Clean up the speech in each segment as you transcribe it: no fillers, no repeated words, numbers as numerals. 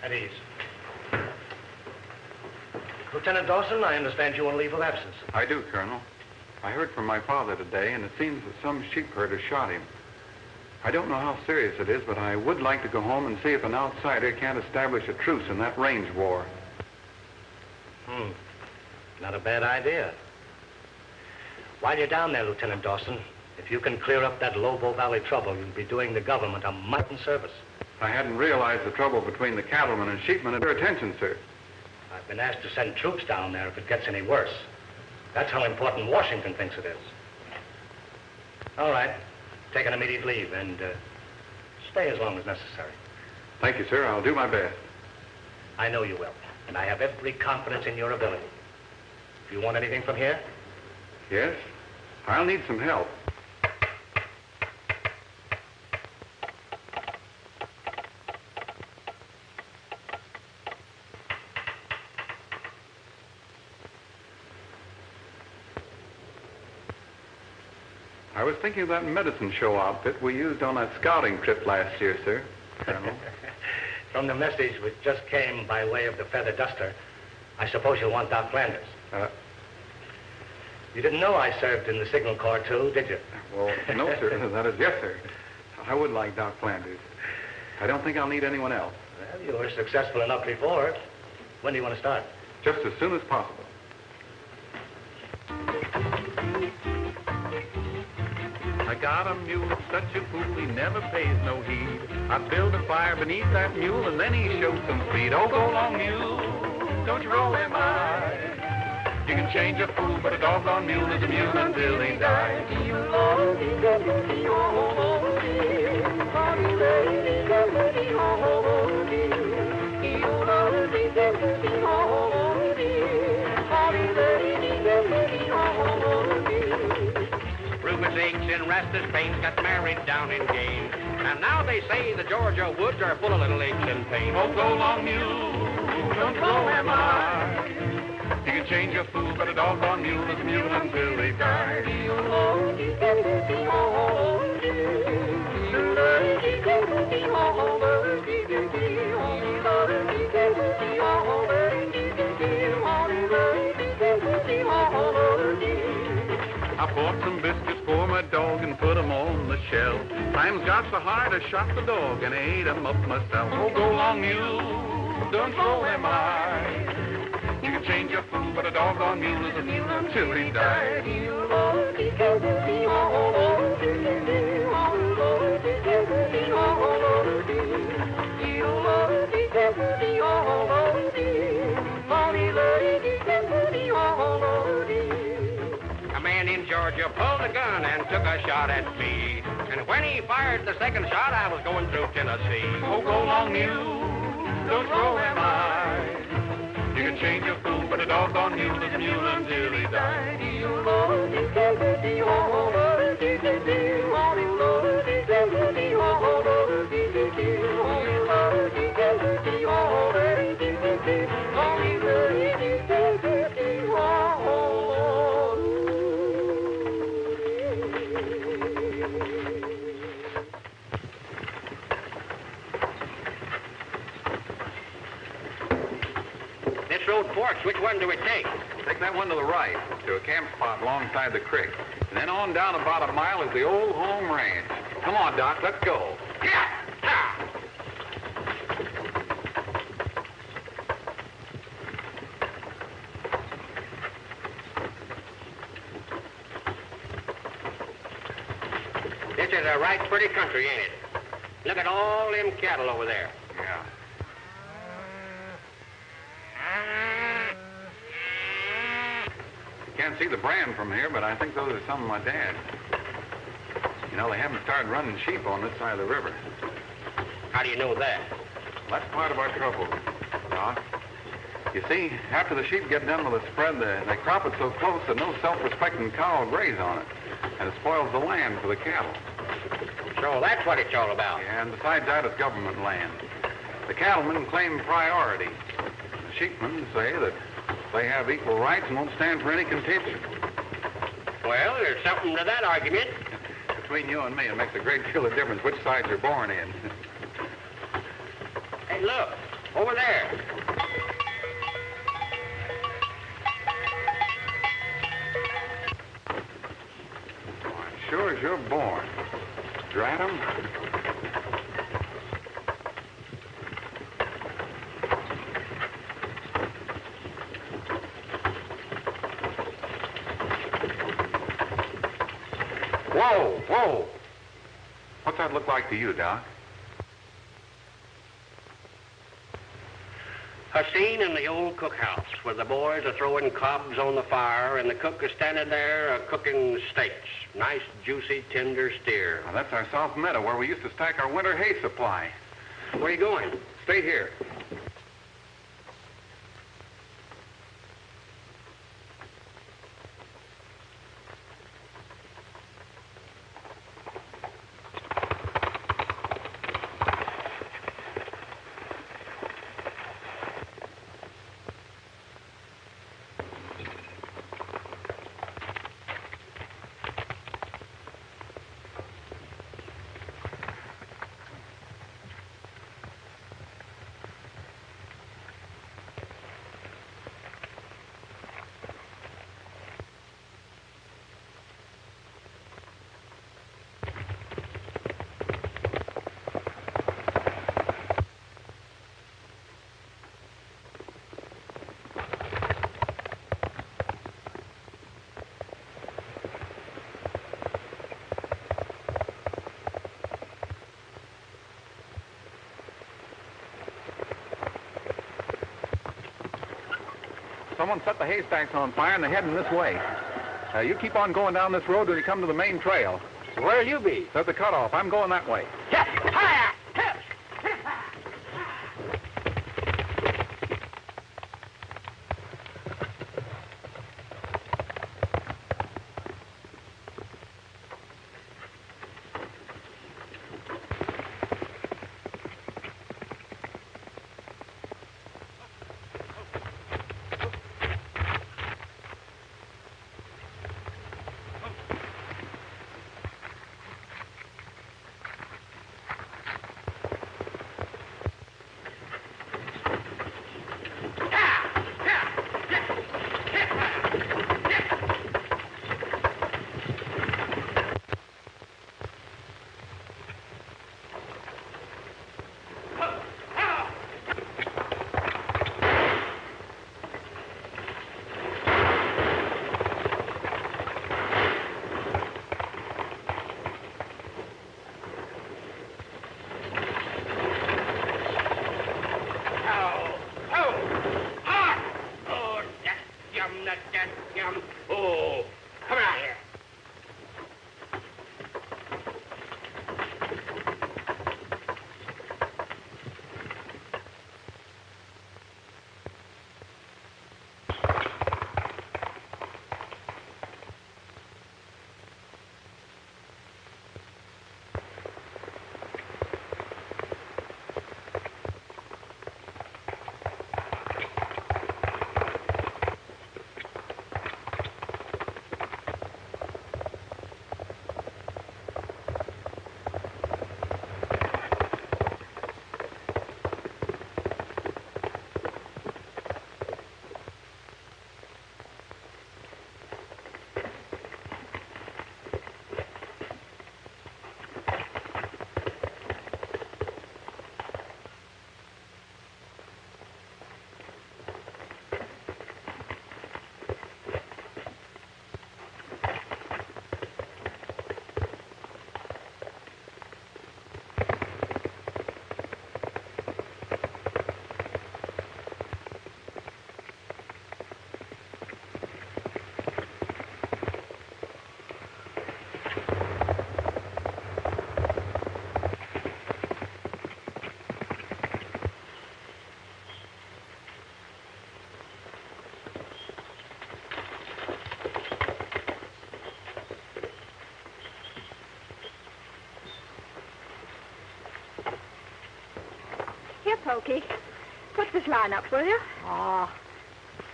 At ease. Lieutenant Dawson, I understand you on leave of absence. I do, Colonel. I heard from my father today, and it seems that some sheep herder shot him. I don't know how serious it is, but I would like to go home and see if an outsider can't establish a truce in that range war. Not a bad idea. While you're down there, Lieutenant Dawson, if you can clear up that Lobo Valley trouble, you'll be doing the government a mighty service. I hadn't realized the trouble between the cattleman and sheepman at their attention, sir. I've been asked to send troops down there if it gets any worse. That's how important Washington thinks it is. All right. Take an immediate leave and stay as long as necessary. Thank you, sir. I'll do my best. I know you will, and I have every confidence in your ability. Do you want anything from here? Yes. I'll need some help. I was thinking of that medicine show outfit we used on that scouting trip last year, sir. Colonel. From the message which just came by way of the feather duster, I suppose you'll want Doc Flanders. You didn't know I served in the Signal Corps, too, did you? Well, no, sir. That is, yes, sir. I would like Doc Flanders. I don't think I'll need anyone else. Well, you were successful enough before. When do you want to start? Just as soon as possible. I got a mule, such a fool, he never pays no heed. I build a fire beneath that mule, and then he shows some speed. Oh, go along, mule, don't you roll him high. You can change a fool, but a doggone mule is a mule until he dies. Rheuma's aches and restless pains got married down in Gaines. And now they say the Georgia woods are full of little aches and pains. Oh, go along, mule, don't you blow him high. You can change a fool, but a doggone mule is a mule until he dies. I bought some biscuits for my dog and put 'em on the shelf. Times got so hard I shot the dog and I ate 'em up myself. Oh, go along, mule, don't throw him high. You can change a fool, but a doggone mule is a mule until he dies. A man in Georgia pulled a gun and took a shot at me. And when he fired the second shot, I was going through Tennessee. Oh, go along, mule, don't throw him high. You can change a fool, but a doggone mule is a mule until he dies. This road forks. Which one do we take? Take that one to the right, to a camp spot alongside the creek. And then on down about a mile is the old home ranch. Come on, Doc, let's go. Yeah! This is a right pretty country, ain't it? Look at all them cattle over there. Yeah. You can't see the brand from here, but I think those are some of my dad's. You know, they haven't started running sheep on this side of the river. How do you know that? That's part of our trouble, Doc. You see, after the sheep get done with the spread, they crop it so close that no self-respecting cow will graze on it. And it spoils the land for the cattle. So that's what it's all about. Yeah, and besides that, it's government land. The cattlemen claim priority. The sheepmen say that they have equal rights and won't stand for any contention. Well, there's something to that argument. Between you and me, it makes a great deal of difference which side you're born in. Hey, look. Over there. Sure as you're born. Drat 'em. Whoa, whoa. What's that look like to you, Doc? A scene in the old cookhouse where the boys are throwing cobs on the fire and the cook is standing there cooking steaks. Nice, juicy, tender steer. Now, that's our south meadow where we used to stack our winter hay supply. Where are you going? Stay here. Someone set the haystacks on fire and they're heading this way. You keep on going down this road till you come to the main trail. Where'll you be? There's the cutoff. I'm going that way. Yes! Hi! Oh, come out here. Here, Pokey. Put this line up, will you? Oh.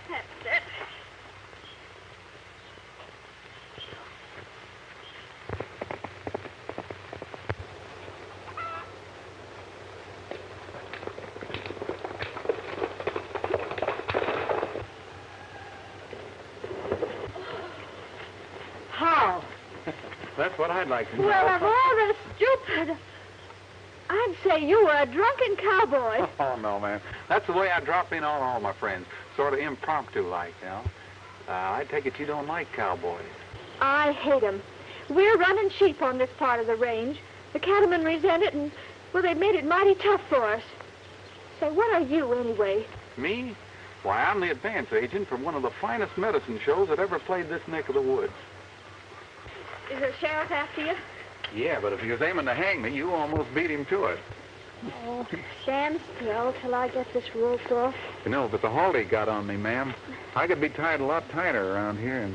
That's it. That's what I'd like to know. Well, of all the stupid... I'd say you were a drunken cowboy. Oh, no, man. That's the way I drop in on all my friends. Sort of impromptu like, you know. I take it you don't like cowboys. I hate 'em. We're running sheep on this part of the range. The cattlemen resent it, and, well, they've made it mighty tough for us. So what are you, anyway? Me? Why, I'm the advance agent for one of the finest medicine shows that ever played this neck of the woods. Is the sheriff after you? Yeah, but if he was aiming to hang me, you almost beat him to it. Oh, stand still till I get this roped off. You know, but the halt he got on me, ma'am, I could be tied a lot tighter around here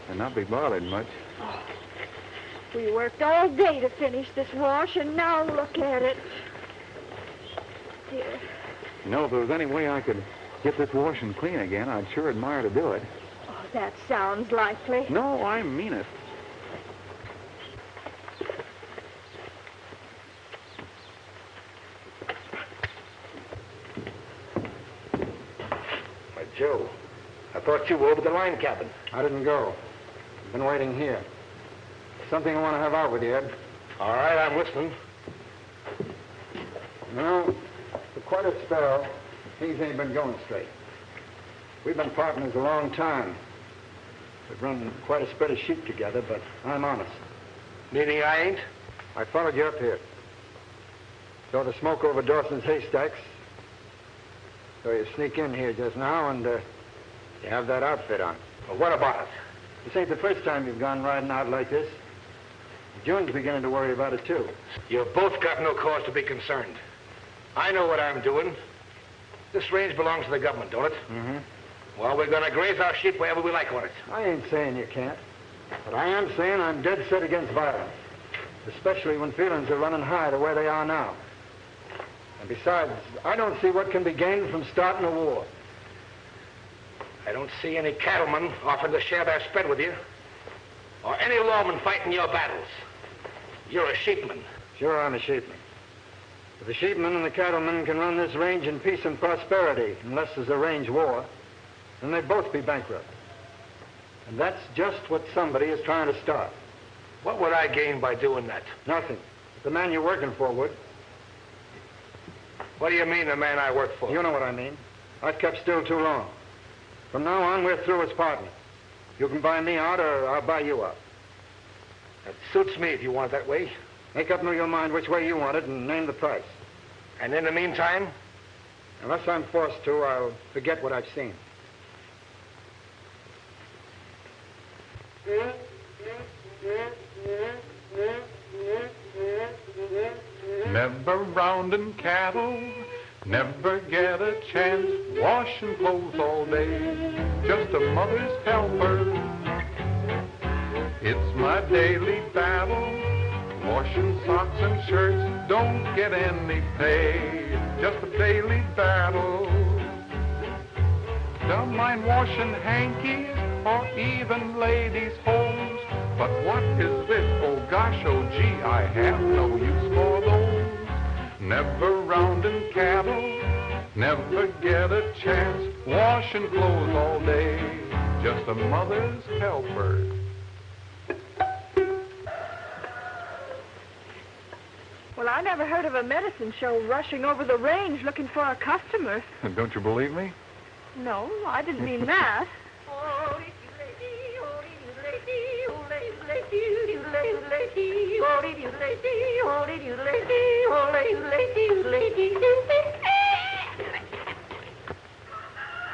and not be bothered much. Oh, we worked all day to finish this wash, and now look at it. Dear. You know, if there was any way I could get this washing clean again, I'd sure admire to do it. Oh, that sounds likely. No, I mean it. Why, Joe, I thought you were over the line cabin. I didn't go. I've been waiting here. Something I want to have out with you, Ed. All right, I'm listening. No, for quite a spell, things ain't been going straight. We've been partners a long time. We've run quite a spread of sheep together, but I'm honest. Meaning I ain't? I followed you up here. Saw the smoke over Dawson's haystacks. So you sneak in here just now, and you have that outfit on. Well, what about it? This ain't the first time you've gone riding out like this. June's beginning to worry about it, too. You've both got no cause to be concerned. I know what I'm doing. This range belongs to the government, don't it? Mm-hmm. Well, we're going to graze our sheep wherever we like on it. I ain't saying you can't. But I am saying I'm dead set against violence. Especially when feelings are running high the way they are now. And besides, I don't see what can be gained from starting a war. I don't see any cattlemen offering to share their spread with you. Or any lawmen fighting your battles. You're a sheepman. Sure, I'm a sheepman. If the sheepmen and the cattlemen can run this range in peace and prosperity, unless there's a range war, then they'd both be bankrupt. And that's just what somebody is trying to start. What would I gain by doing that? Nothing. But the man you're working for would. What do you mean, the man I work for? You know what I mean. I've kept still too long. From now on, we're through as partners. You can buy me out, or I'll buy you out. That suits me if you want it that way. Make up in your mind which way you want it and name the price. And in the meantime? Unless I'm forced to, I'll forget what I've seen. Never rounding cattle, never get a chance, washing clothes all day, just a mother's helper. It's my daily battle, washing socks and shirts, don't get any pay, just a daily battle. Don't mind washing hankies or even ladies' homes, but what is this? Oh gosh, oh gee, I have no use for those. Never rounding cattle, never get a chance, washing clothes all day, just a mother's helper. Well, I never heard of a medicine show rushing over the range looking for a customer. Don't you believe me? No, I didn't mean that.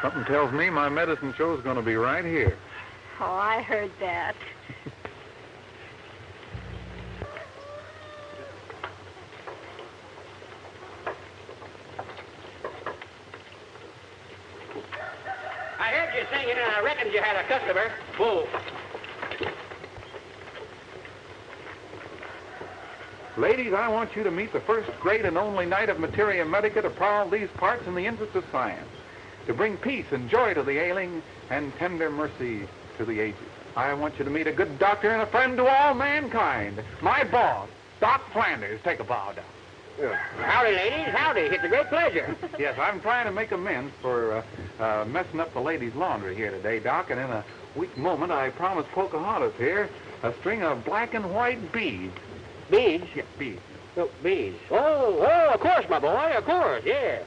Something tells me my medicine show's going to be right here. Oh, I heard that. I heard you singing, and I reckoned you had a customer. Whoa. Ladies, I want you to meet the first great and only knight of materia medica to prowl these parts in the interest of science, to bring peace and joy to the ailing and tender mercy to the aged. I want you to meet a good doctor and a friend to all mankind. My boss, Doc Flanders. Take a bow down. Howdy, ladies. Howdy. It's a great pleasure. Yes, I'm trying to make amends for messing up the ladies' laundry here today, Doc, and in a weak moment I promised Pocohantas here A string of black and white beads. Beads? Yeah, beads. Oh, beads. Oh, of course, my boy, of course, yeah.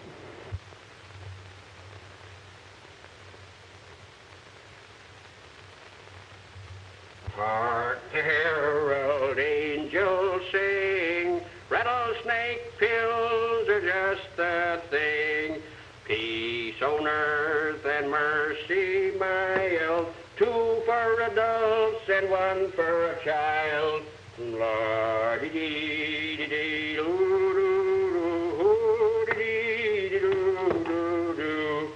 Hark the herald angels sing, rattlesnake pills are just the thing. Peace on earth and mercy mild, 2 for adults and 1 for a child. La-dee-dee-dee-doo-doo-doo-doo-dee-dee-doo-doo-doo.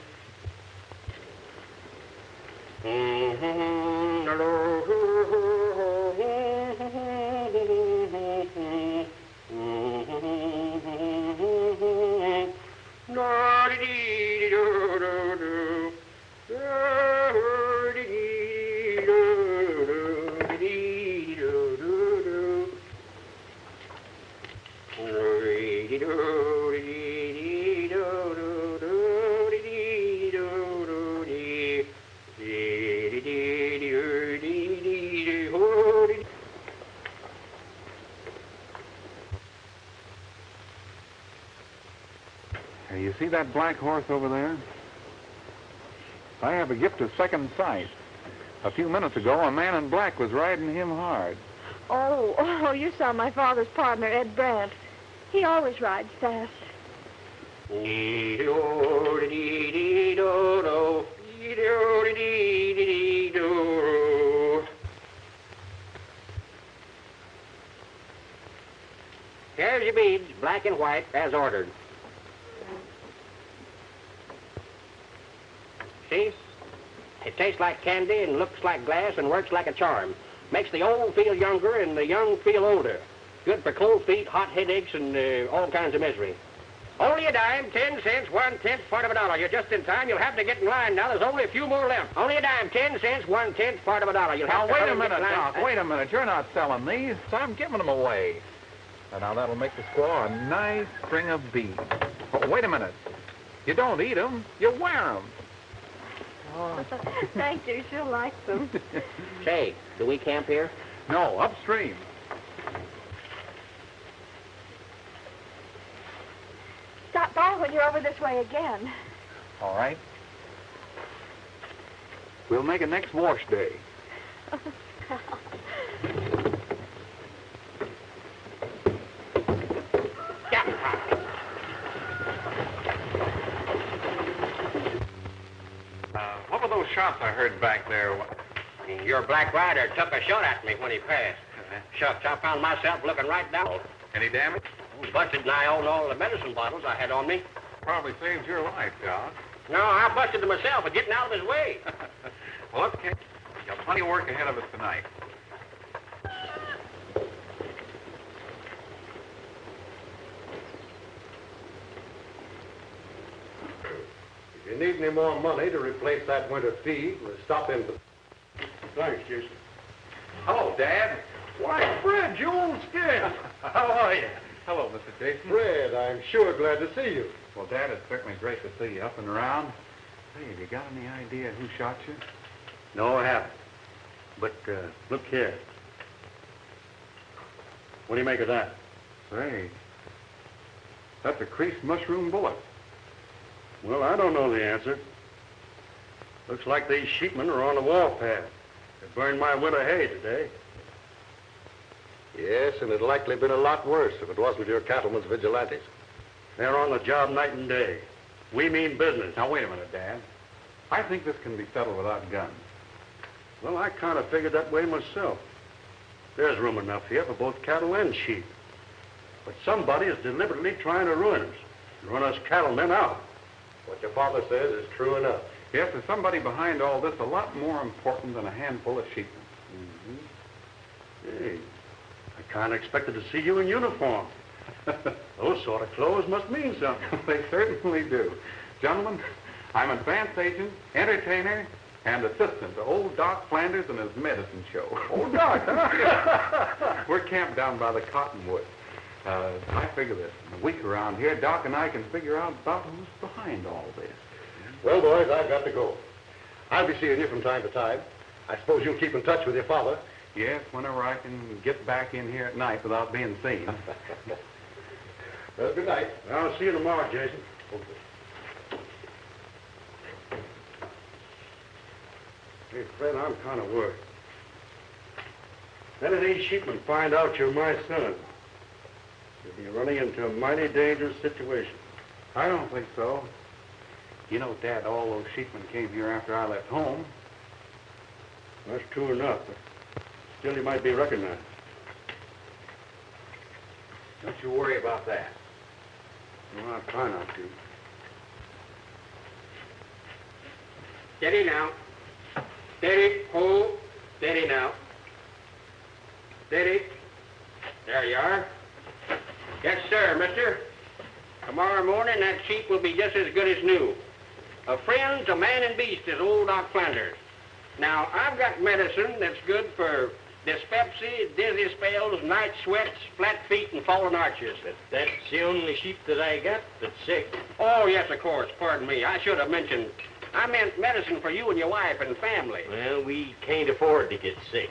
You see that black horse over there? I have a gift of second sight. A few minutes ago, a man in black was riding him hard. Oh, you saw my father's partner, Ed Brandt. He always rides fast. Here's your beads, black and white, as ordered. See? It tastes like candy and looks like glass and works like a charm. Makes the old feel younger and the young feel older. Good for cold feet, hot headaches, and all kinds of misery. Only a dime, 10 cents, 1/10 part of a dollar. You're just in time. You'll have to get in line now. There's only a few more left. Only a dime, 10 cents, 1/10 part of a dollar. You'll have Now, to wait a hurry and get minute, in line. Doc. Wait a minute. You're not selling these. I'm giving them away. And now that'll make the squaw a nice string of beads. Oh, wait a minute. You don't eat them. You wear them. Oh. Thank you. She'll like them. Say, do we camp here? No, upstream. Stop by when you're over this way again. All right. We'll make it next wash day. What were those shots I heard back there? Your black rider took a shot at me when he passed. Shucks, I found myself looking right down. Any damage? Busted nigh on all the medicine bottles I had on me. Probably saved your life, Doc. No, I busted them myself for getting out of his way. Well, okay. You've got plenty of work ahead of us tonight. If you need any more money to replace that winter feed, we'll stop in. Thanks, Jason. Hello, Dad. Why, Fred, you old skin. How are you? Hello, Mr. Jason. Fred, I'm sure glad to see you. Well, Dad, it's certainly great to see you up and around. Hey, have you got any idea who shot you? No, I haven't. But, look here. What do you make of that? Say, that's a creased mushroom bullet. Well, I don't know the answer. Looks like these sheepmen are on the warpath. They burned my winter hay today. Yes, and it'd likely been a lot worse if it wasn't your cattlemen's vigilantes. They're on the job night and day. We mean business. Now, wait a minute, Dad. I think this can be settled without guns. Well, I kind of figured that way myself. There's room enough here for both cattle and sheep. But somebody is deliberately trying to ruin us. Run us cattlemen out. What your father says is true enough. Yes, there's somebody behind all this a lot more important than a handful of sheepmen. Mm-hmm. Hey, I kind of expected to see you in uniform. Those sort of clothes must mean something. They certainly do. Gentlemen, I'm advance agent, entertainer, and assistant to old Doc Flanders and his medicine show. Old Doc, huh? We're camped down by the cottonwood. I figure this. In a week around here, Doc and I can figure out about who's behind all this. Well, boys, I've got to go. I'll be seeing you from time to time. I suppose you'll keep in touch with your father. Yes, whenever I can get back in here at night without being seen. Well, good night. I'll see you tomorrow, Jason. Hey, Fred, I'm kind of worried. Let any sheepman find out you're my son, you'll be running into a mighty dangerous situation. I don't think so. You know, Dad, all those sheepmen came here after I left home. That's true enough, but still you might be recognized. Don't you worry about that. Well, I'll try not to. Steady now. Steady, hold. Steady now. Steady. There you are. Yes, sir, mister. Tomorrow morning, that sheep will be just as good as new. A friend to man and beast is old Doc Flanders. Now, I've got medicine that's good for dyspepsy, dizzy spells, night sweats, flat feet, and fallen arches. But that's the only sheep that I got that's sick. Oh, yes, of course. Pardon me. I should have mentioned. I meant medicine for you and your wife and family. Well, we can't afford to get sick.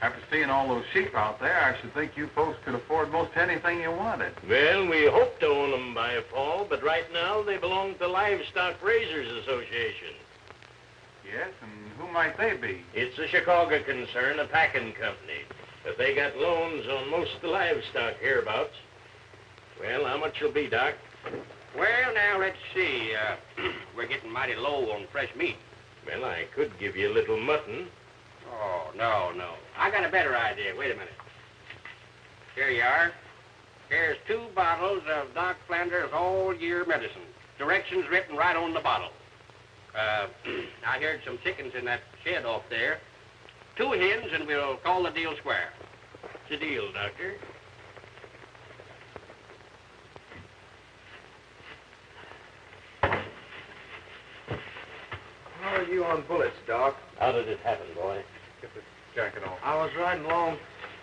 After seeing all those sheep out there, I should think you folks could afford most anything you wanted. Well, we hope to own them by fall, but right now they belong to Livestock Raisers Association. Yes, and who might they be? It's a Chicago concern, a packing company. But they got loans on most of the livestock hereabouts. Well, how much will be, Doc? Well, now, let's see. We're getting mighty low on fresh meat. Well, I could give you a little mutton. Oh, no. I got a better idea. Wait a minute. Here you are. Here's 2 bottles of Doc Flanders all-year medicine. Directions written right on the bottle. I heard some chickens in that shed off there. 2 hens, and we'll call the deal square. It's a deal, Doctor. How are you on bullets, Doc? How did it happen, boy? Get this jacket off. I was riding along,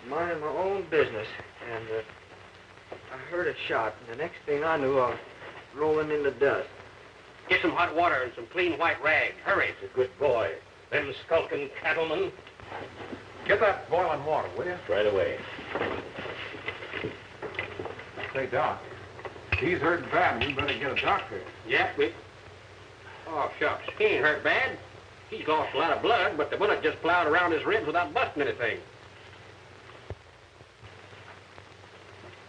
minding my own business, and I heard a shot, and the next thing I knew, I was rolling in the dust. Get some hot water and some clean white rags. Hurry. It's a good boy. Them skulking cattlemen. Get that boiling water, will you? Right away. Say, Doc, he's hurt bad, and you better get a doctor. Yep, Oh, shucks. He ain't hurt bad. He's lost a lot of blood, but the bullet just plowed around his ribs without busting anything.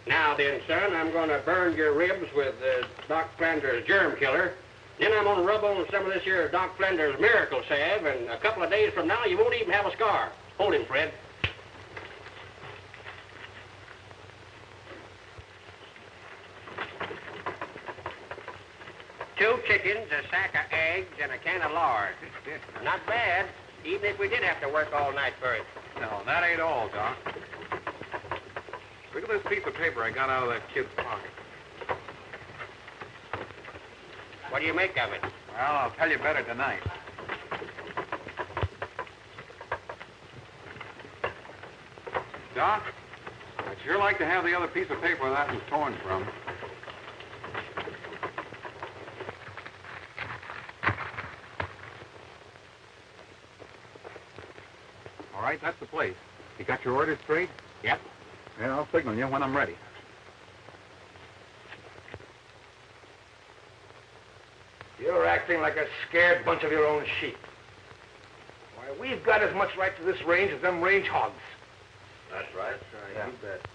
Now then, son, I'm going to burn your ribs with Doc Flanders' germ killer. Then I'm going to rub on some of this here Doc Flanders' miracle salve, and a couple of days from now, you won't even have a scar. Hold him, Fred. Two chickens, a sack of eggs, and a can of lard. Not bad, even if we did have to work all night for it. No, that ain't all, Doc. Look at this piece of paper I got out of that kid's pocket. What do you make of it? Well, I'll tell you better tonight. Doc, I'd sure like to have the other piece of paper that was torn from. All right, that's the place. You got your orders straight? Yep. Yeah, I'll signal you when I'm ready. You're acting like a scared bunch of your own sheep. Why, we've got as much right to this range as them range hogs. That's right. Yeah. You bet.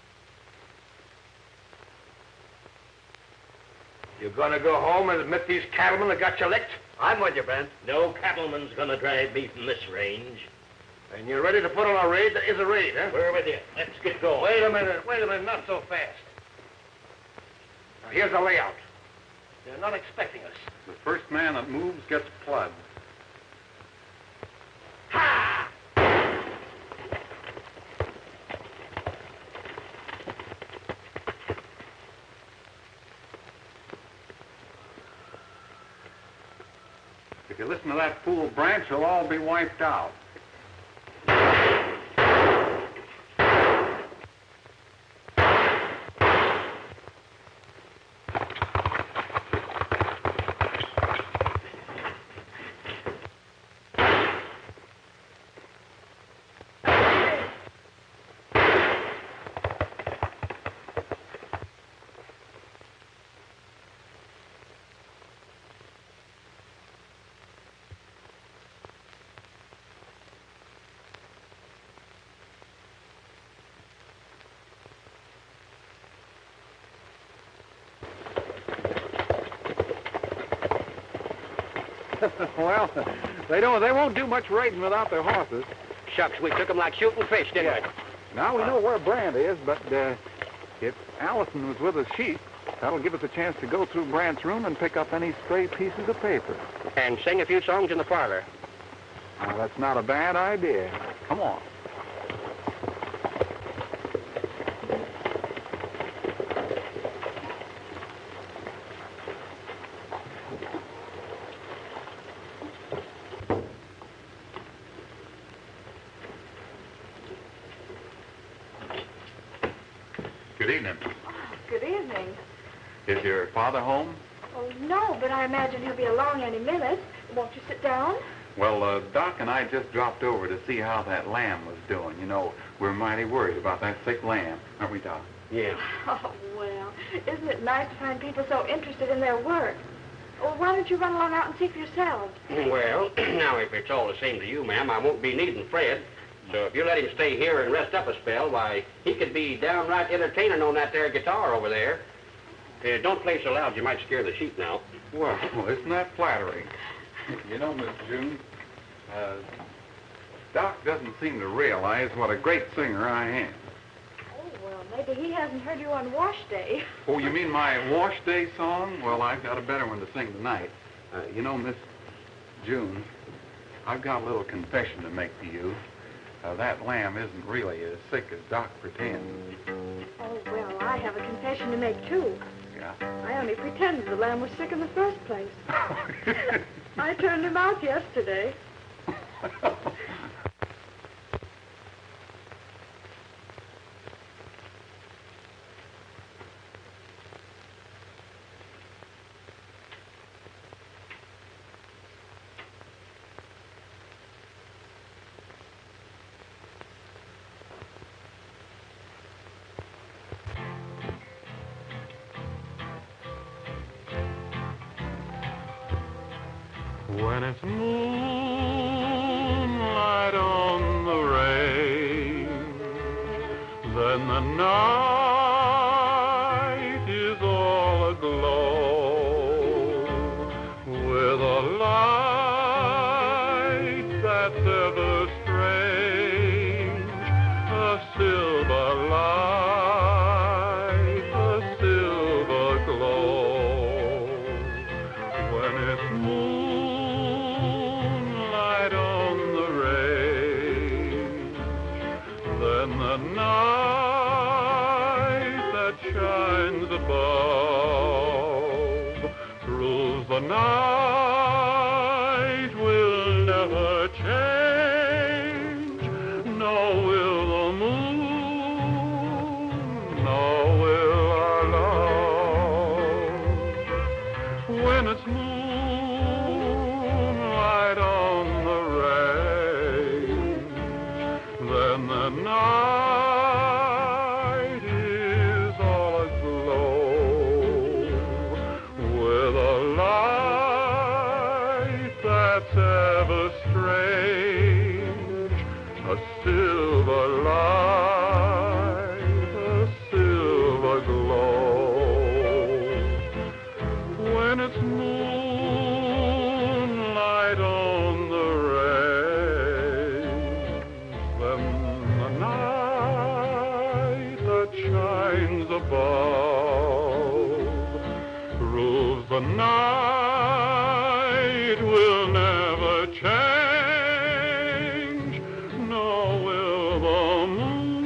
You gonna go home and admit these cattlemen that got you licked? I'm with you, Ben. No cattleman's gonna drive me from this range. And you're ready to put on a raid that is a raid, huh? We're with you. Let's get going. Wait a minute, not so fast. Now, here's the layout. They're not expecting us. The first man that moves gets plugged. Ha! If you listen to that fool Branch, you'll all be wiped out. Well, they won't do much raiding without their horses. Shucks, we took them like shooting fish, didn't we? Now we know where Brand is, but if Allison was with the sheep, that'll give us a chance to go through Brand's room and pick up any stray pieces of paper. And sing a few songs in the parlor. Now, that's not a bad idea. Come on. Good evening. Good evening. Is your father home? Oh, no, but I imagine he'll be along any minute. Won't you sit down? Well, Doc and I just dropped over to see how that lamb was doing. You know, we're mighty worried about that sick lamb, aren't we, Doc? Yeah. Oh, well, isn't it nice to find people so interested in their work? Well, why don't you run along out and see for yourselves? Well, now, if it's all the same to you, ma'am, I won't be needing Fred. So if you let him stay here and rest up a spell, why, he could be downright entertaining on that there guitar over there. Don't play so loud, you might scare the sheep now. Well, isn't that flattering? You know, Miss June, Doc doesn't seem to realize what a great singer I am. Oh, well, maybe he hasn't heard you on wash day. Oh, you mean my wash day song? Well, I've got a better one to sing tonight. You know, Miss June, I've got a little confession to make to you. That lamb isn't really as sick as Doc pretends. Oh, well, I have a confession to make, too. Yeah? I only pretended the lamb was sick in the first place. I turned him out yesterday. When it's moonlight on the range, then the night is all aglow with a light that's ever strange, a silver light, a silver glow. When it's moonlight on the range, then the night that shines above proves the night will never change, nor will the moon, nor will our love. When it's moonlight on the range, then the night is all aglow with a light that's ever strange, a silver light, a silver glow. When it's moonlight on the range, then the night that shines above proves the night will never change, nor will the moon,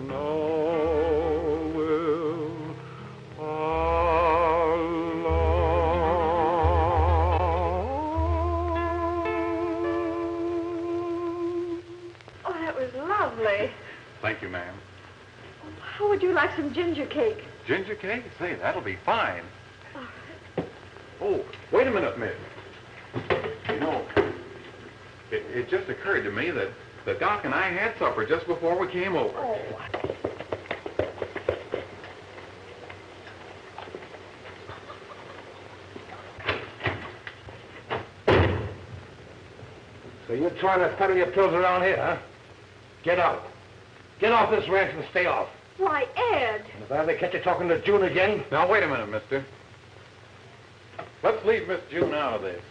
nor will our love. Oh, that was lovely. Thank you, ma'am. How would you like some ginger cake? Ginger cake? Say, that'll be fine. Oh, wait a minute, miss. You know, it just occurred to me that the Doc and I had supper just before we came over. Oh. So you're trying to peddle your pills around here, huh? Get out. Get off this ranch and stay off. Why, Ed. And if I ever catch you talking to June again... Now, wait a minute, mister. Let's leave Miss June out of this.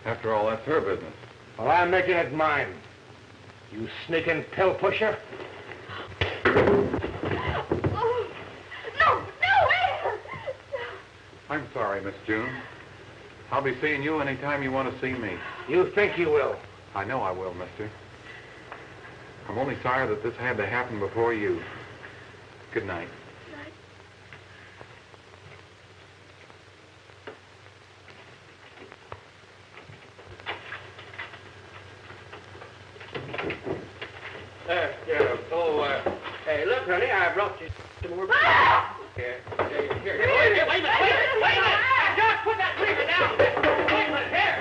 After all, that's her business. Well, I'm making it mine. You sneaking pill pusher. Oh, no, no! I'm sorry, Miss June. I'll be seeing you anytime you want to see me. You think you will? I know I will, mister. I'm only sorry that this had to happen before you. Good night. Hey, look, honey, I brought you some more. Here. Wait a minute. Just put that trigger down. Wait a minute. Here.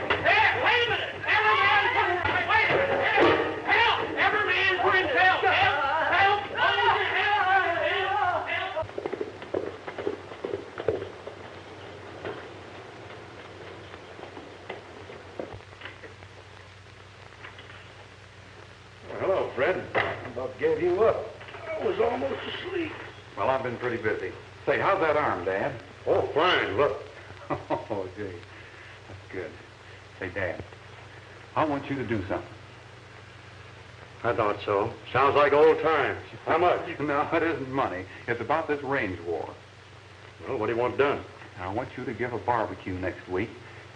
Wait a minute. Every man put his... Wait a minute. Here. Help. Every man put himself. Help. Well, hello, Fred. I about gave you up. I was almost asleep. Well, I've been pretty busy. Say, how's that arm, Dad? Oh, fine, look. Oh, gee. That's good. Say, Dad, I want you to do something. I thought so. Sounds like old times. How much? No, it isn't money. It's about this range war. Well, what do you want done? I want you to give a barbecue next week.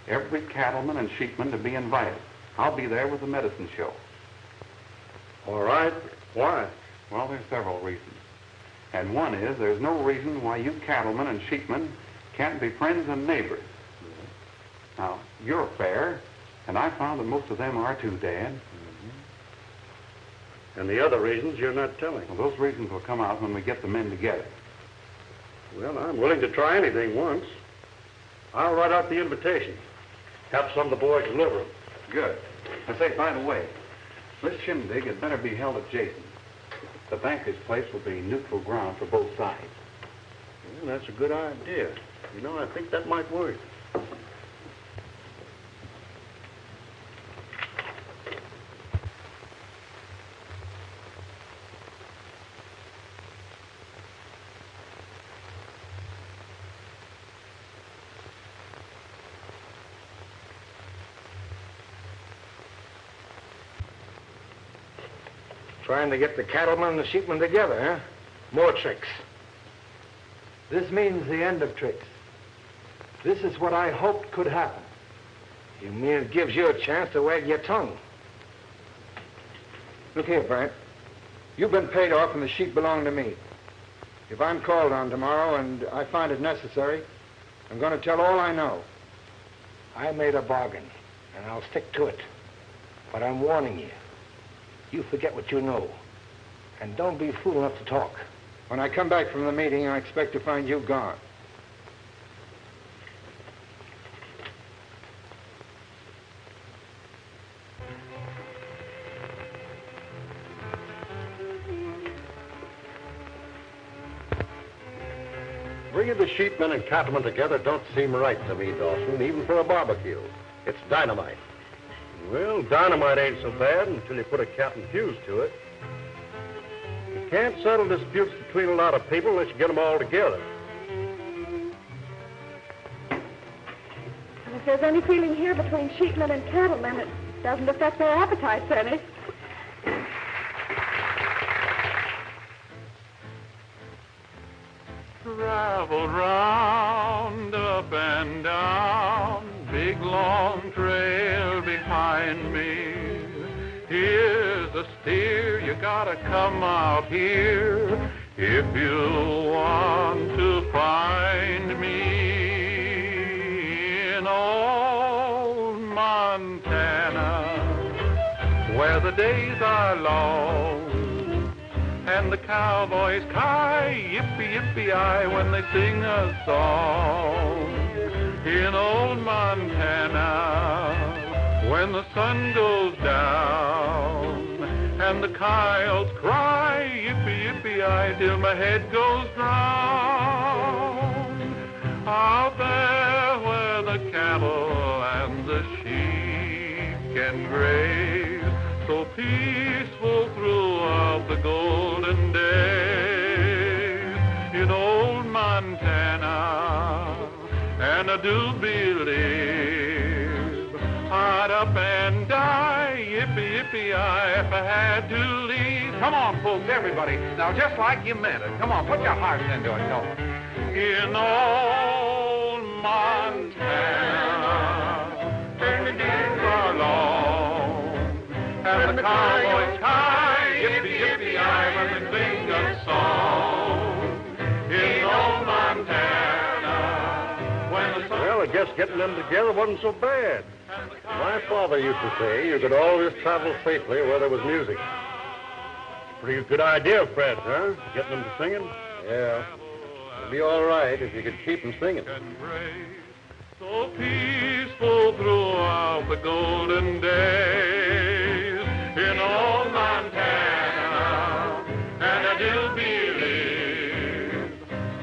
Every cattleman and sheepman to be invited. I'll be there with the medicine show. All right. Why? Well, there's several reasons. And one is there's no reason why you cattlemen and sheepmen can't be friends and neighbors. Now, you're fair, and I found that most of them are too, Dad. And the other reasons you're not telling. Well, those reasons will come out when we get the men together. Well, I'm willing to try anything once. I'll write out the invitation. Have some of the boys deliver them. Good. I say, by the way, this shindig had better be held at Jason's. The banker's place will be neutral ground for both sides. Well, that's a good idea. You know, I think that might work. Trying to get the cattleman and the sheepman together, huh? More tricks. This means the end of tricks. This is what I hoped could happen. You mean it gives you a chance to wag your tongue? Look here, Brent. You've been paid off and the sheep belong to me. If I'm called on tomorrow and I find it necessary, I'm going to tell all I know. I made a bargain, and I'll stick to it. But I'm warning you. You forget what you know. And don't be fool enough to talk. When I come back from the meeting, I expect to find you gone. Bringing the sheepmen and cattlemen together don't seem right to me, Dawson, even for a barbecue. It's dynamite. Well, dynamite ain't so bad until you put a cap and fuse to it. You can't settle disputes between a lot of people unless you get them all together. And if there's any feeling here between sheepmen and cattlemen, it doesn't affect their appetites any. Traveled round, up and down, big long trail behind me. Here's a steer, you gotta come out here if you want to find me in old Montana, where the days are long and the cowboys cry yippee-yippee-I when they sing a song. In old Montana, when the sun goes down and the coyotes cry yippee-yippee-I till my head goes drown. Out there where the cattle and the sheep can graze, so peaceful throughout the golden days in old Montana, and a do believe I'd up and die, yippee, yippee-I, if I had to leave. Come on, folks, everybody. Now, just like you meant it. Come on, put your hearts into it. Go. In old Montana, where the days are long, and the cowboys high, yippee, yippee-I, when they sing a song. In old Montana, when the sun... Well, I guess getting them together wasn't so bad. My father used to say you could always travel safely where there was music. Pretty good idea, Fred, huh? Getting them to singing? Yeah. It'd be all right if you could keep them singing. So peaceful throughout the golden days in old Montana, and I do believe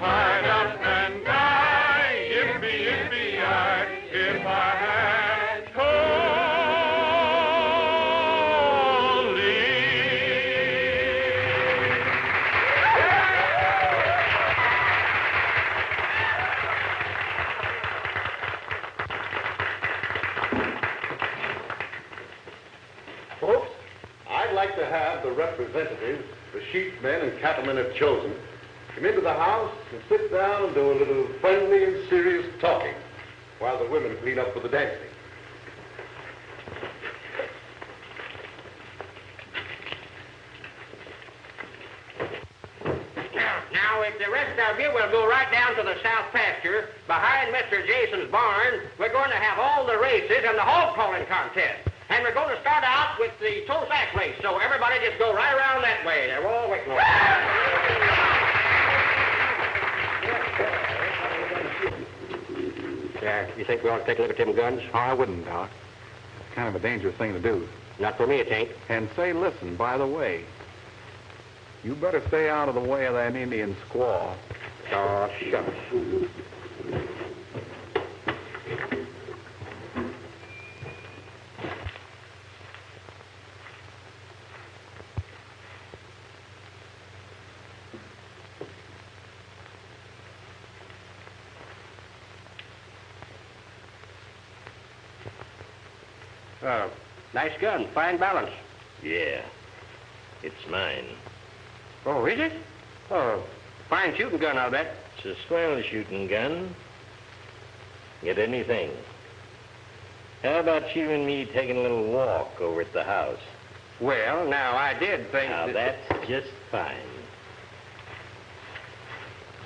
I'd up and die, yippee, yippee-I, if I had cold leave. Folks, I'd like to have the representatives the sheepmen and cattlemen have chosen come into the house and sit down and do a little friendly and serious talking while the women clean up for the dancing. Now, if the rest of you will go right down to the south pasture behind Mr. Jason's barn, we're going to have all the races and the hog calling contest. And we're going to start out with the toe sack race. So everybody just go right around that way. They're all waiting on Yeah, you think we ought to take a look at them guns? Oh, I wouldn't, Doc. It's kind of a dangerous thing to do. Not for me, it ain't. And say, listen, by the way, you better stay out of the way of that Indian squaw. Oh, shucks. Nice gun, fine balance. Yeah, it's mine. Oh, is it? Oh, fine shooting gun, I'll bet. It's a swell shooting gun. Get anything. How about you and me taking a little walk over at the house? Well, now, I did think Now, that... that's just fine.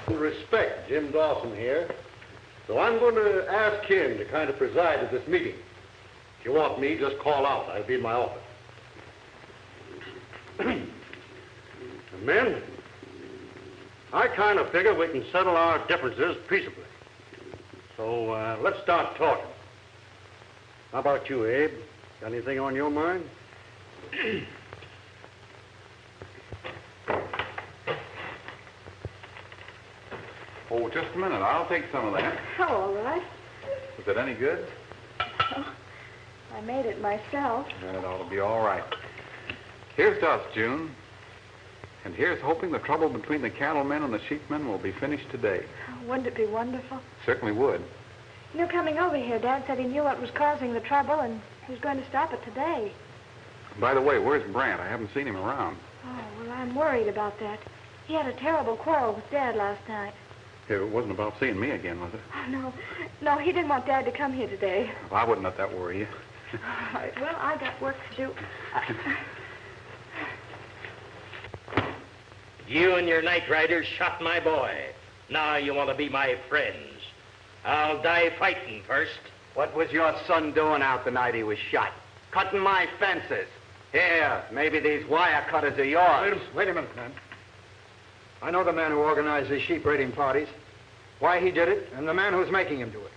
Respect Jim Dawson here, so I'm going to ask him to kind of preside at this meeting. If you want me, just call out. I'll be in my office. Men, I kind of figure we can settle our differences peaceably. So let's start talking. How about you, Abe? Got anything on your mind? Oh, just a minute. I'll take some of that. Oh, all right. Was it any good? Oh, I made it myself. Then it ought to be all right. Here's to us, June. And here's hoping the trouble between the cattlemen and the sheepmen will be finished today. Oh, wouldn't it be wonderful? Certainly would. You know, coming over here, Dad said he knew what was causing the trouble and he was going to stop it today. By the way, where's Brant? I haven't seen him around. Oh, well, I'm worried about that. He had a terrible quarrel with Dad last night. It wasn't about seeing me again, was it? Oh, no. No, he didn't want Dad to come here today. Well, I wouldn't let that worry you. All right, well, I got work to do. You and your night riders shot my boy. Now you want to be my friends. I'll die fighting first. What was your son doing out the night he was shot? Cutting my fences. Here, maybe these wire cutters are yours. Wait a minute, man. I know the man who organized these sheep raiding parties, why he did it, and the man who's making him do it.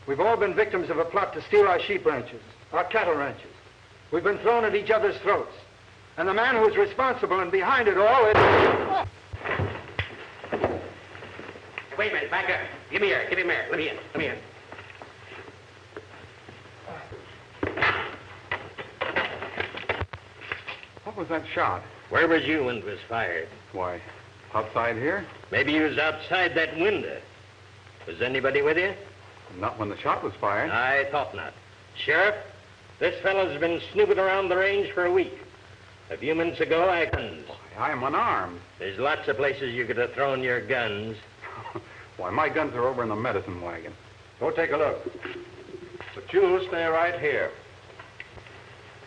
We've all been victims of a plot to steal our sheep ranches, our cattle ranches. We've been thrown at each other's throats. And the man who's responsible and behind it all is... Wait a minute, back up. Give me here, let me in, let me in. What was that shot? Where was you when it was fired? Why, outside here? Maybe you was outside that window. Was anybody with you? Not when the shot was fired. I thought not. Sheriff, this fellow's been snooping around the range for a week. A few minutes ago, I guns. I am unarmed. There's lots of places you could have thrown your guns. Why, my guns are over in the medicine wagon. Go take a look. But you stay right here.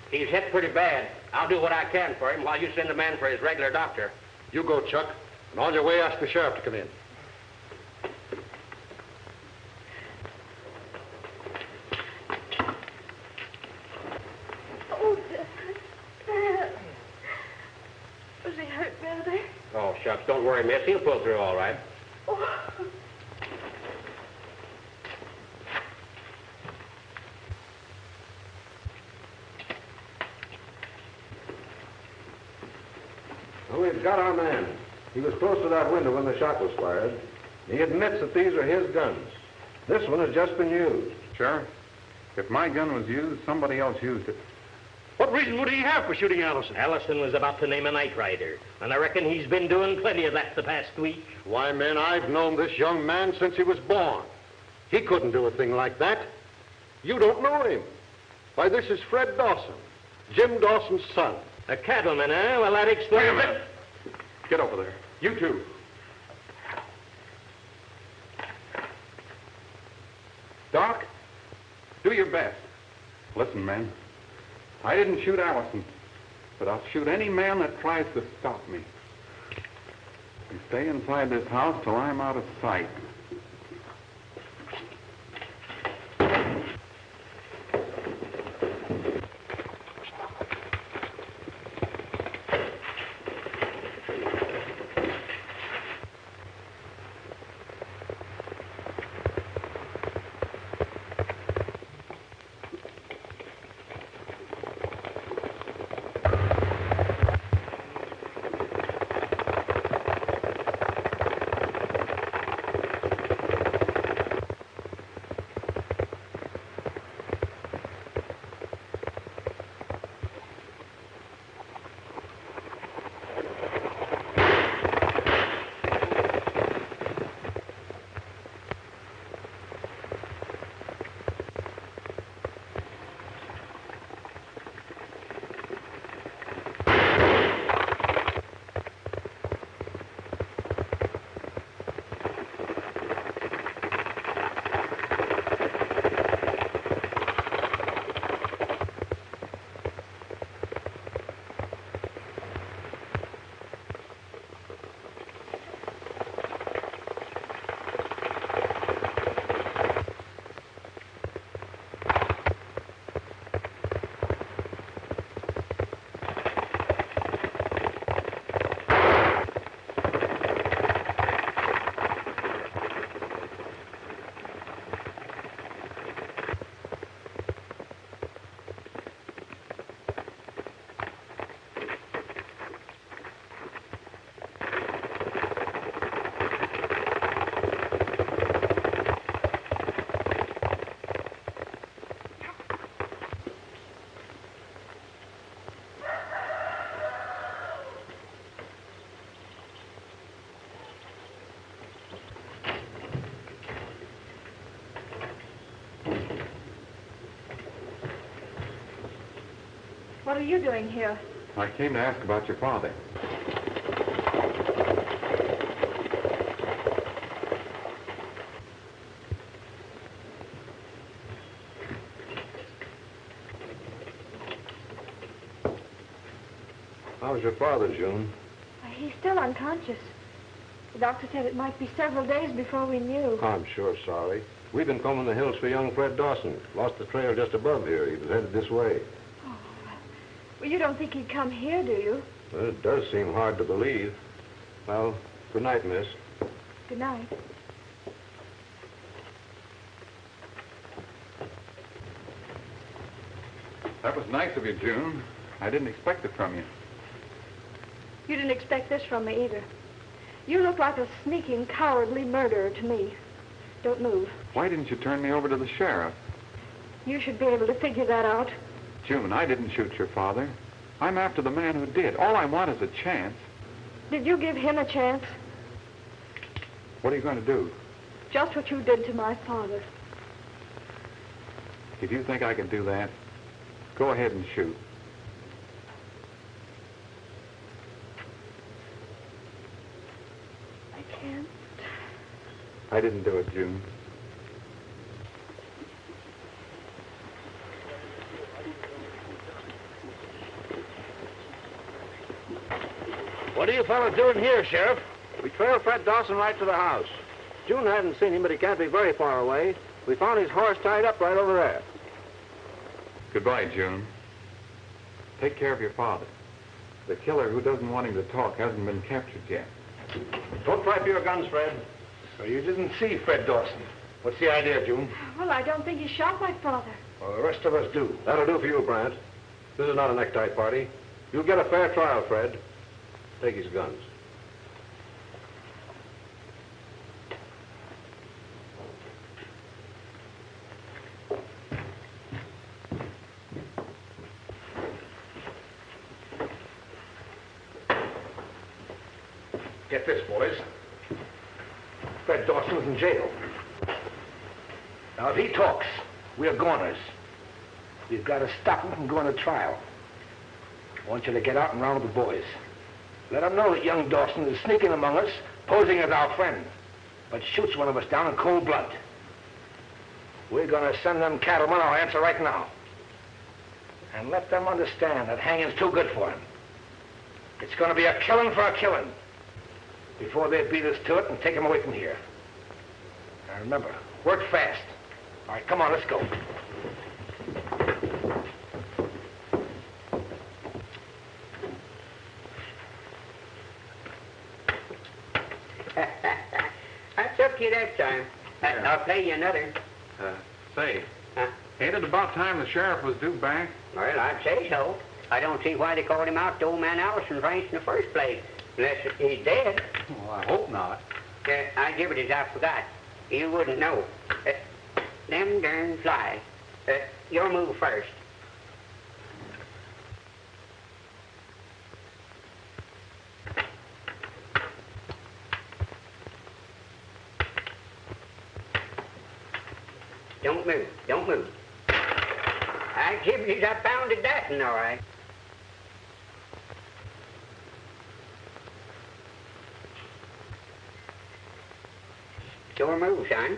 He's hit pretty bad. I'll do what I can for him while you send a man for his regular doctor. You go, Chuck. And on your way, ask the sheriff to come in. Oh, Dad. Was he hurt badly? Oh, shucks, don't worry, miss. He'll pull through all right. Oh. Well, we've got our man. He was close to that window when the shot was fired. He admits that these are his guns. This one has just been used. Sheriff, if my gun was used, somebody else used it. What reason would he have for shooting Allison? Allison was about to name a night rider, and I reckon he's been doing plenty of that the past week. Why, man, I've known this young man since he was born. He couldn't do a thing like that. You don't know him. Why, this is Fred Dawson, Jim Dawson's son. A cattleman, eh? Well, that explains Wait a it. minute. Get over there. You two. Doc, do your best. Listen, man. I didn't shoot Allison, but I'll shoot any man that tries to stop me. You stay inside this house till I'm out of sight. What are you doing here? I came to ask about your father. How's your father, June? He's still unconscious. The doctor said it might be several days before we knew. I'm sure sorry. We've been combing the hills for young Fred Dawson. Lost the trail just above here. He was headed this way. Oh, well, you don't think he'd come here, do you? Well, it does seem hard to believe. Well, good night, miss. Good night. That was nice of you, June. I didn't expect it from you. You didn't expect this from me either. You look like a sneaking, cowardly murderer to me. Don't move. Why didn't you turn me over to the sheriff? You should be able to figure that out. June, I didn't shoot your father. I'm after the man who did. All I want is a chance. Did you give him a chance? What are you going to do? Just what you did to my father. If you think I can do that, go ahead and shoot. I can't. I didn't do it, June. What are you fellas doing here, Sheriff? We trailed Fred Dawson right to the house. June hadn't seen him, but he can't be very far away. We found his horse tied up right over there. Goodbye, June. Take care of your father. The killer who doesn't want him to talk hasn't been captured yet. Don't try for your guns, Fred. So you didn't see Fred Dawson. What's the idea, June? Well, I don't think he shot my father. Well, the rest of us do. That'll do for you, Brant. This is not a necktie party. You'll get a fair trial, Fred. Take his guns. Get this, boys. Fred Dawson's in jail. Now, if he talks, we're goners. We've got to stop him from going to trial. I want you to get out and round with the boys. Let them know that young Dawson is sneaking among us, posing as our friend, but shoots one of us down in cold blood. We're going to send them cattlemen our answer right now. And let them understand that hanging's too good for him. It's going to be a killing for a killing before they beat us to it and take him away from here. Now remember, work fast. All right, come on, let's go. I took you that time. I'll play you another. Say, Huh? ain't it about time the sheriff was due back? Well, I'd say so. I don't see why they called him out to old man Allison's ranch in the first place. Unless he's dead. Well, I hope not. I give it as I forgot. You wouldn't know. Them darn flies. Your move first. Don't move. Don't move. I give it as I pounded that one, all right. Your move, son.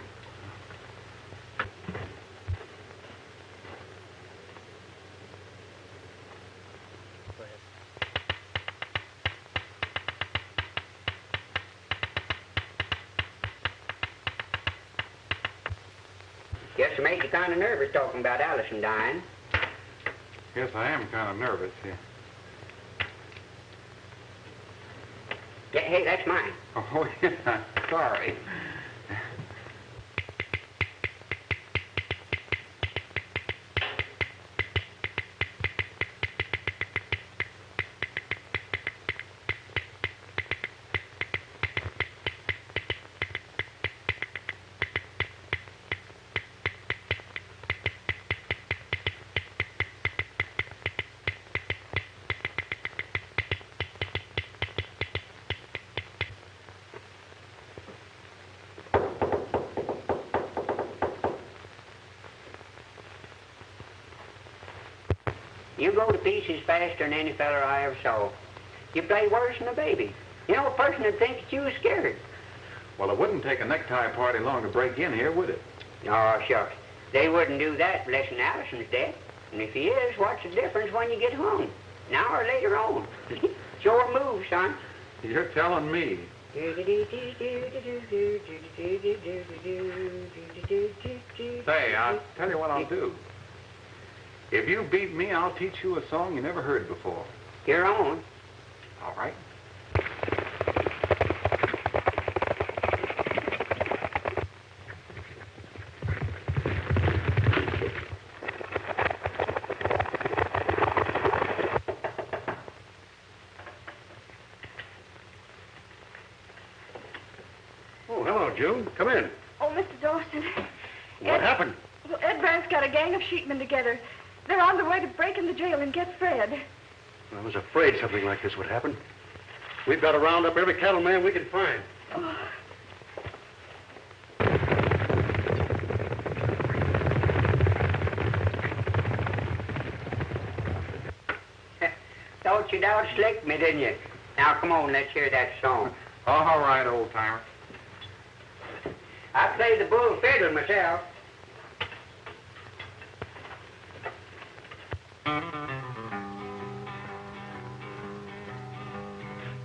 Guess it makes you kind of nervous talking about Allison dying. Yes, I am kind of nervous, yeah. Yeah, hey, that's mine. Oh, yeah, sorry. You go to pieces faster than any feller I ever saw. You play worse than a baby. You know, a person would think that you was scared. Well, it wouldn't take a necktie party long to break in here, would it? Oh, shucks. They wouldn't do that unless Allison's dead. And if he is, what's the difference when you get home? Now or later on? Sure move, son. You're telling me. Say, I'll tell you what I'll do. If you beat me, I'll teach you a song you never heard before. You're on. All right. Oh, hello, June. Come in. Oh, Mr. Dawson. What happened? Well, Ed Brandt's got a gang of sheepmen together. They're on their way to break in the jail and get Fred. I was afraid something like this would happen. We've got to round up every cattleman we can find. Oh. you'd out-slicked me, didn't you? Now, come on, let's hear that song. All right, old-timer. I play the bull fiddle myself.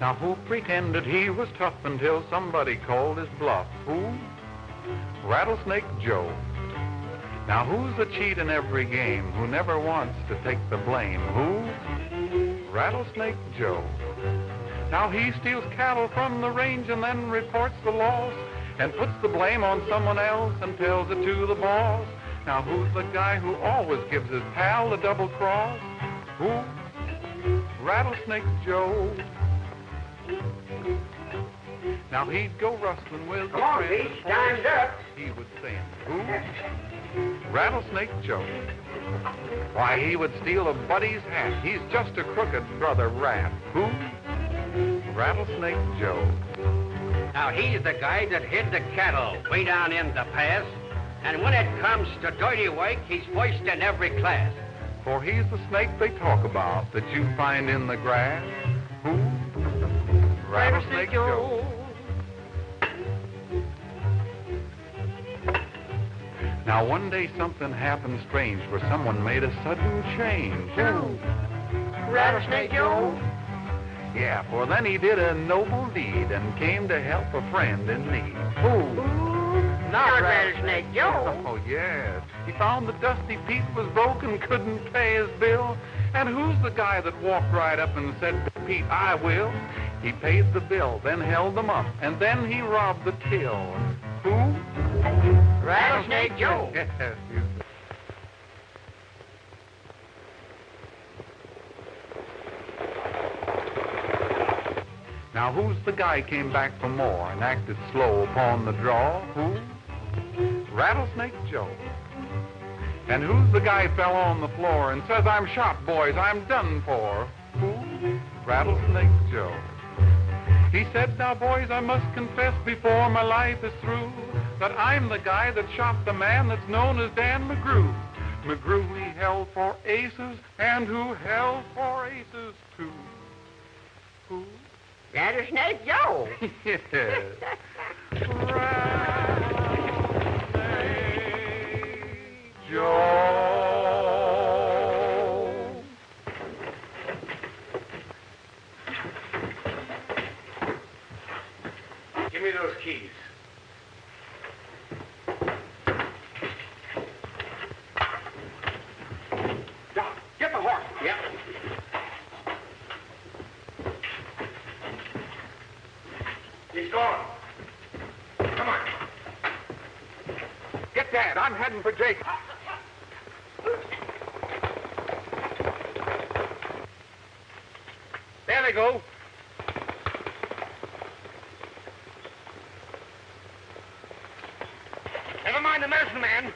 Now who pretended he was tough until somebody called his bluff? Who? Rattlesnake Joe. Now who's the cheat in every game who never wants to take the blame? Who? Rattlesnake Joe. Now he steals cattle from the range and then reports the loss and puts the blame on someone else and tells it to the boss. Now who's the guy who always gives his pal the double cross? Who? Rattlesnake Joe. Now he'd go rustling with Come on, Beach, time's up. He would sing. Who? Rattlesnake Joe. Why, he would steal a buddy's hat. He's just a crooked brother rat. Who? Rattlesnake Joe. Now, he's the guy that hid the cattle way down in the pass, and when it comes to dirty work, he's first in every class. For he's the snake they talk about that you find in the grass. Who? Rattlesnake Joe. Now, one day something happened strange where someone made a sudden change. Who? Rattlesnake Joe? Yeah, for then he did a noble deed and came to help a friend in need. Who? Not Rattlesnake Joe. Oh, yes. He found the dusty piece was broken, couldn't pay his bill. And who's the guy that walked right up and said to Pete, I will? He paid the bill, then held them up, and then he robbed the till. Who? Rattlesnake Joe. Yes, Now, who's the guy came back for more and acted slow upon the draw? Who? Rattlesnake Joe. And who's the guy fell on the floor and says, I'm shot, boys, I'm done for? Who? Rattlesnake Joe. He said, now, boys, I must confess before my life is through that I'm the guy that shot the man that's known as Dan McGrew. McGrew he held for aces, and who held for aces, too? Who? Rattlesnake Joe. Yes. Rattlesnake Joe. Give me those keys. Doc, get the horse. Yep. He's gone. Come on. Get that. I'm heading for Jake. There they go. Never mind the medicine man.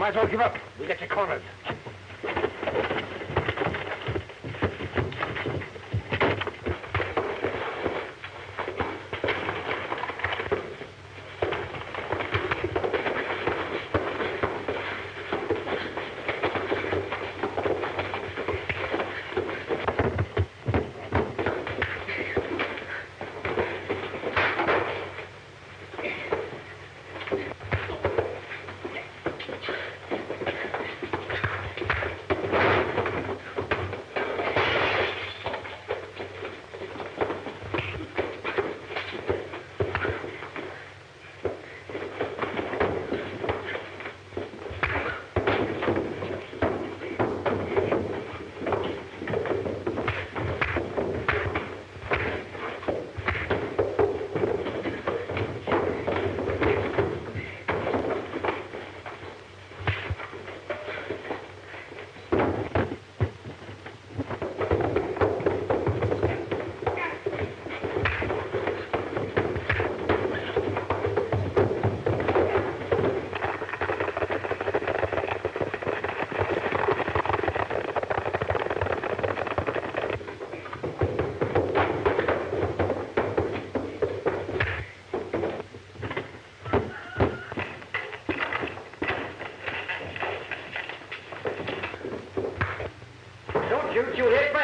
Might as well give up. We get you cornered. You hit me.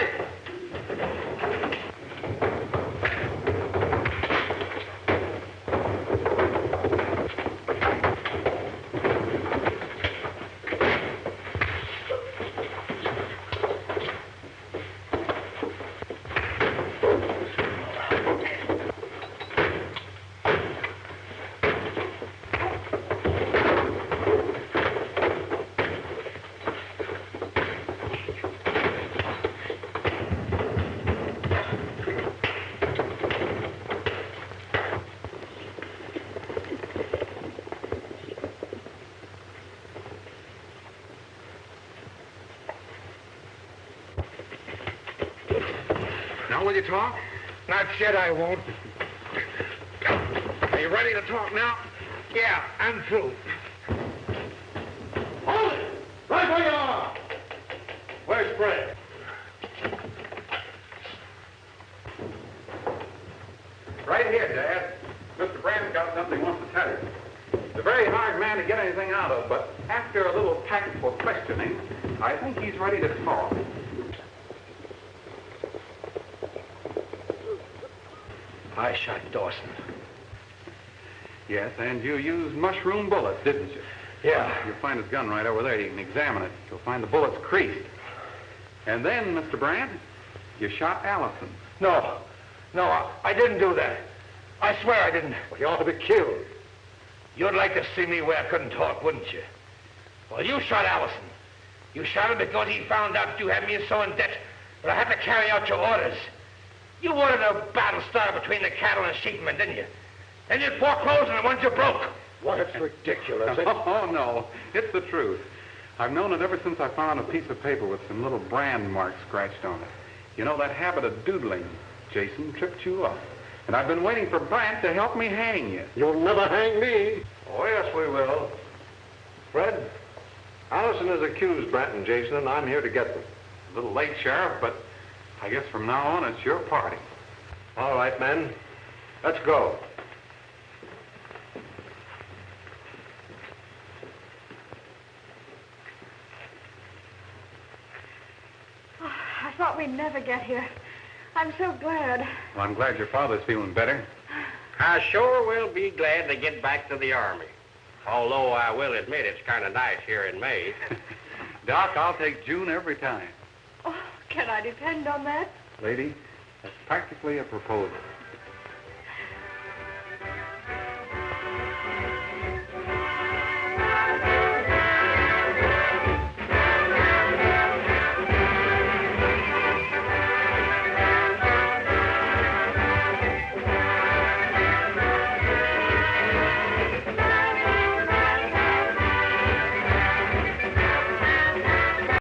Now will you talk? Not yet, I won't. Are you ready to talk now? Yeah, I'm through. Hold it! Right where you are! Where's Fred? Right here, Dad. Mr. Brand's got something he wants to tell you. He's a very hard man to get anything out of, but after a little tactful questioning, I think he's ready to talk. I shot Dawson. Yes, and you used mushroom bullets, didn't you? Yeah. You'll find his gun right over there. You can examine it. You'll find the bullets creased. And then, Mr. Brand, you shot Allison. No, I didn't do that. I swear I didn't. Well, he ought to be killed. You'd like to see me where I couldn't talk, wouldn't you? Well, you shot Allison. You shot him because he found out you had me so in debt, but I had to carry out your orders. You ordered a battle started between the cattle and sheepmen, didn't you? Then you'd foreclose on the ones you broke. What? It's ridiculous. Oh, no. It's the truth. I've known it ever since I found a piece of paper with some little brand marks scratched on it. You know, that habit of doodling, Jason, tripped you up. And I've been waiting for Brant to help me hang you. You'll never hang me. Oh, yes, we will. Fred, Allison has accused Brant and Jason, and I'm here to get them. A little late, Sheriff, but I guess from now on it's your party. All right, men. Let's go. Oh, I thought we'd never get here. I'm so glad. Well, I'm glad your father's feeling better. I sure will be glad to get back to the Army. Although I will admit it's kind of nice here in May. Doc, I'll take June every time. Oh, can I depend on that? Lady, that's practically a proposal.